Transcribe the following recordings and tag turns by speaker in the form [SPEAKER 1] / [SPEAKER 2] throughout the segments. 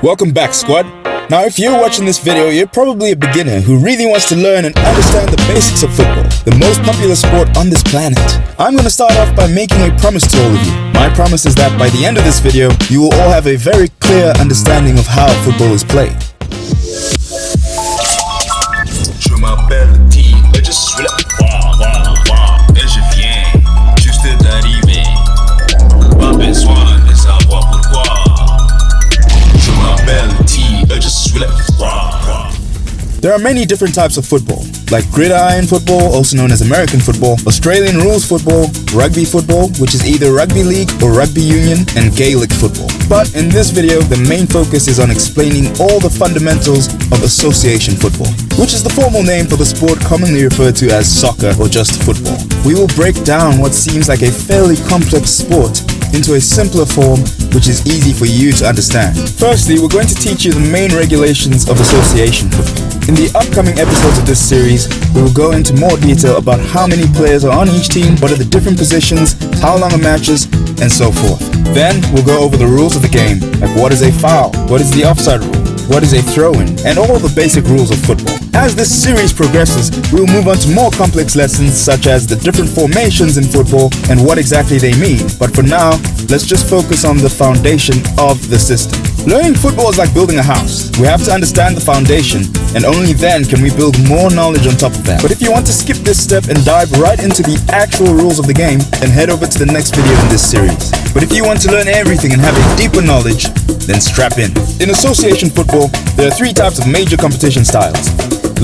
[SPEAKER 1] Welcome back, squad. Now, if you're watching this video, you're probably a beginner who really wants to learn and understand the basics of football, the most popular sport on this planet. I'm going to start off by making a promise to all of you. My promise is that by the end of this video, you will all have a very clear understanding of how football is played. There are many different types of football, like gridiron football, also known as American football, Australian rules football, rugby football, which is either rugby league or rugby union, and Gaelic football. But in this video, the main focus is on explaining all the fundamentals of association football, which is the formal name for the sport commonly referred to as soccer or just football. We will break down what seems like a fairly complex sport into a simpler form which is easy for you to understand. Firstly, we're going to teach you the main regulations of association football. In the upcoming episodes of this series, we will go into more detail about how many players are on each team, what are the different positions, how long are matches, and so forth. Then, we'll go over the rules of the game, like what is a foul, what is the offside rule, what is a throw-in, and all the basic rules of football. As this series progresses, we will move on to more complex lessons such as the different formations in football and what exactly they mean. But for now, let's just focus on the foundation of the system. Learning football is like building a house. We have to understand the foundation, and only then can we build more knowledge on top of that. But if you want to skip this step and dive right into the actual rules of the game, then head over to the next video in this series. But if you want to learn everything and have a deeper knowledge, then strap in. In association football, there are three types of major competition styles: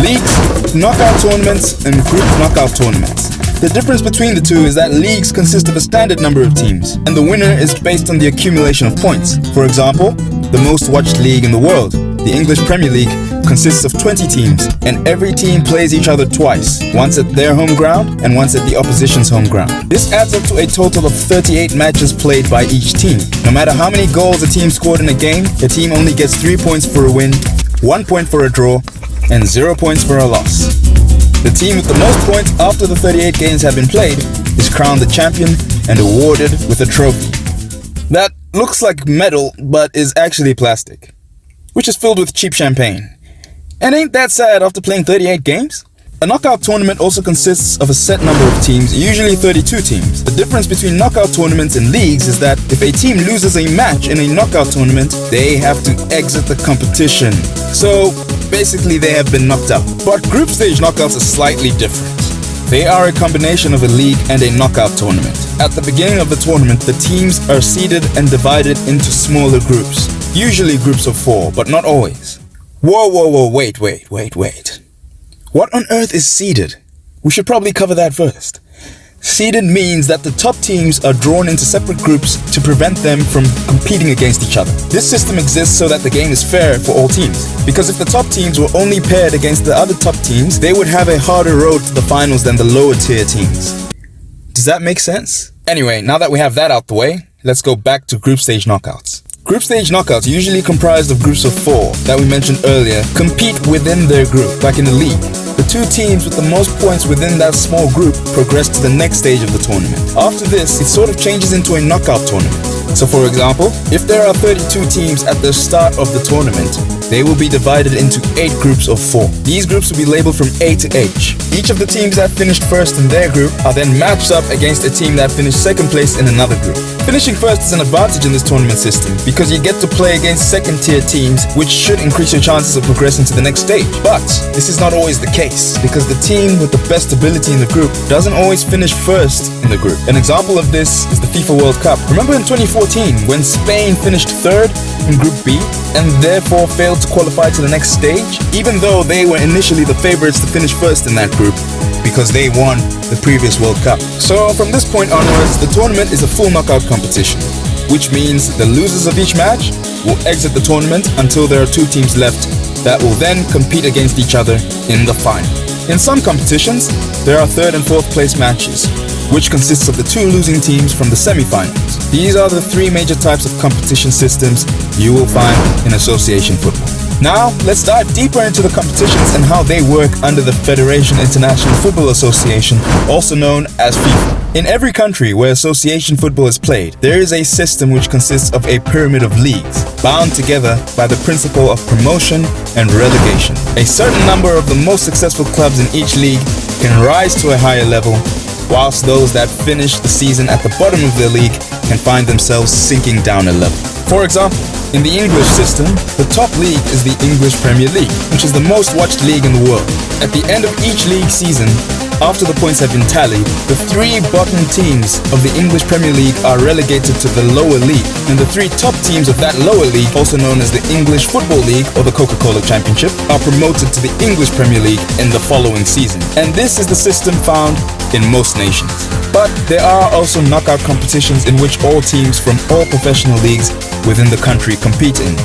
[SPEAKER 1] leagues, knockout tournaments, and group knockout tournaments. The difference between the two is that leagues consist of a standard number of teams, and the winner is based on the accumulation of points. For example, the most watched league in the world, the English Premier League, consists of 20 teams, and every team plays each other twice, once at their home ground and once at the opposition's home ground. This adds up to a total of 38 matches played by each team. No matter how many goals a team scored in a game, the team only gets 3 points for a win, 1 point for a draw, and 0 points for a loss. The team with the most points after the 38 games have been played is crowned the champion and awarded with a trophy. That looks like metal, but is actually plastic, which is filled with cheap champagne. And ain't that sad after playing 38 games? A knockout tournament also consists of a set number of teams, usually 32 teams. The difference between knockout tournaments and leagues is that if a team loses a match in a knockout tournament, they have to exit the competition. So basically they have been knocked out. But group stage knockouts are slightly different. They are a combination of a league and a knockout tournament. At the beginning of the tournament, the teams are seeded and divided into smaller groups, usually groups of 4, but not always. Whoa, wait. What on earth is seeded? We should probably cover that first. Seeded means that the top teams are drawn into separate groups to prevent them from competing against each other. This system exists so that the game is fair for all teams, because if the top teams were only paired against the other top teams, they would have a harder road to the finals than the lower tier teams. Does that make sense? Anyway, now that we have that out the way, let's go back to group stage knockouts. Group stage knockouts, usually comprised of groups of 4 that we mentioned earlier, compete within their group, like in a league. The 2 teams with the most points within that small group progress to the next stage of the tournament. After this, it sort of changes into a knockout tournament. So for example, if there are 32 teams at the start of the tournament, they will be divided into 8 groups of 4. These groups will be labeled from A to H. Each of the teams that finished first in their group are then matched up against a team that finished second place in another group. Finishing first is an advantage in this tournament system because you get to play against second tier teams, which should increase your chances of progressing to the next stage. But this is not always the case because the team with the best ability in the group doesn't always finish first in the group. An example of this is the FIFA World Cup. Remember in 2014 when Spain finished third in Group B and therefore failed to qualify to the next stage, even though they were initially the favorites to finish first in that group because they won the previous World Cup. So from this point onwards, the tournament is a full knockout competition, which means the losers of each match will exit the tournament until there are 2 teams left that will then compete against each other in the final. In some competitions, there are 3rd and 4th place matches, which consists of the 2 losing teams from the semi-finals. These are the 3 major types of competition systems you will find in association football. Now, let's dive deeper into the competitions and how they work under the Federation International Football Association, also known as FIFA. In every country where association football is played, there is a system which consists of a pyramid of leagues, bound together by the principle of promotion and relegation. A certain number of the most successful clubs in each league can rise to a higher level, whilst those that finish the season at the bottom of their league can find themselves sinking down a level. For example, in the English system, the top league is the English Premier League, which is the most watched league in the world. At the end of each league season, after the points have been tallied, the 3 bottom teams of the English Premier League are relegated to the lower league, and the 3 top teams of that lower league, also known as the English Football League or the Coca-Cola Championship, are promoted to the English Premier League in the following season. And this is the system found in most nations. But there are also knockout competitions in which all teams from all professional leagues within the country compete in.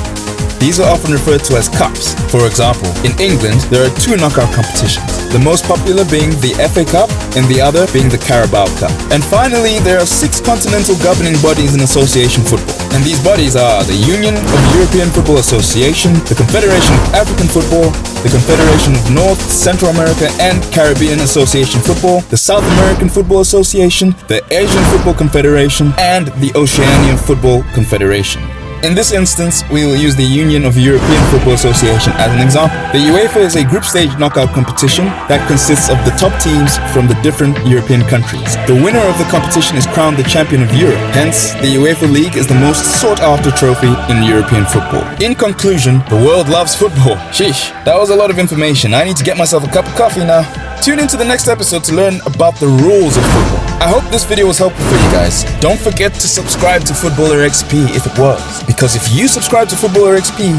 [SPEAKER 1] These are often referred to as cups. For example, in England, there are 2 knockout competitions, the most popular being the FA Cup and the other being the Carabao Cup. And finally, there are 6 continental governing bodies in association football. And these bodies are the Union of European Football Association, the Confederation of African Football, the Confederation of North, Central America and Caribbean Association Football, the South American Football Association, the Asian Football Confederation, and the Oceanian Football Confederation. In this instance, we will use the Union of European Football Association as an example. The UEFA is a group stage knockout competition that consists of the top teams from the different European countries. The winner of the competition is crowned the champion of Europe. Hence, the UEFA League is the most sought-after trophy in European football. In conclusion, the world loves football. Sheesh, that was a lot of information. I need to get myself a cup of coffee now. Tune into the next episode to learn about the rules of football. I hope this video was helpful for you guys. Don't forget to subscribe to Footballer XP if it was. Because if you subscribe to Footballer XP,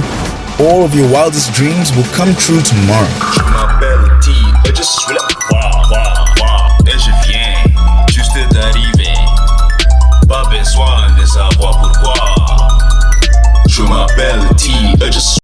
[SPEAKER 1] all of your wildest dreams will come true tomorrow. Je m'appelle T.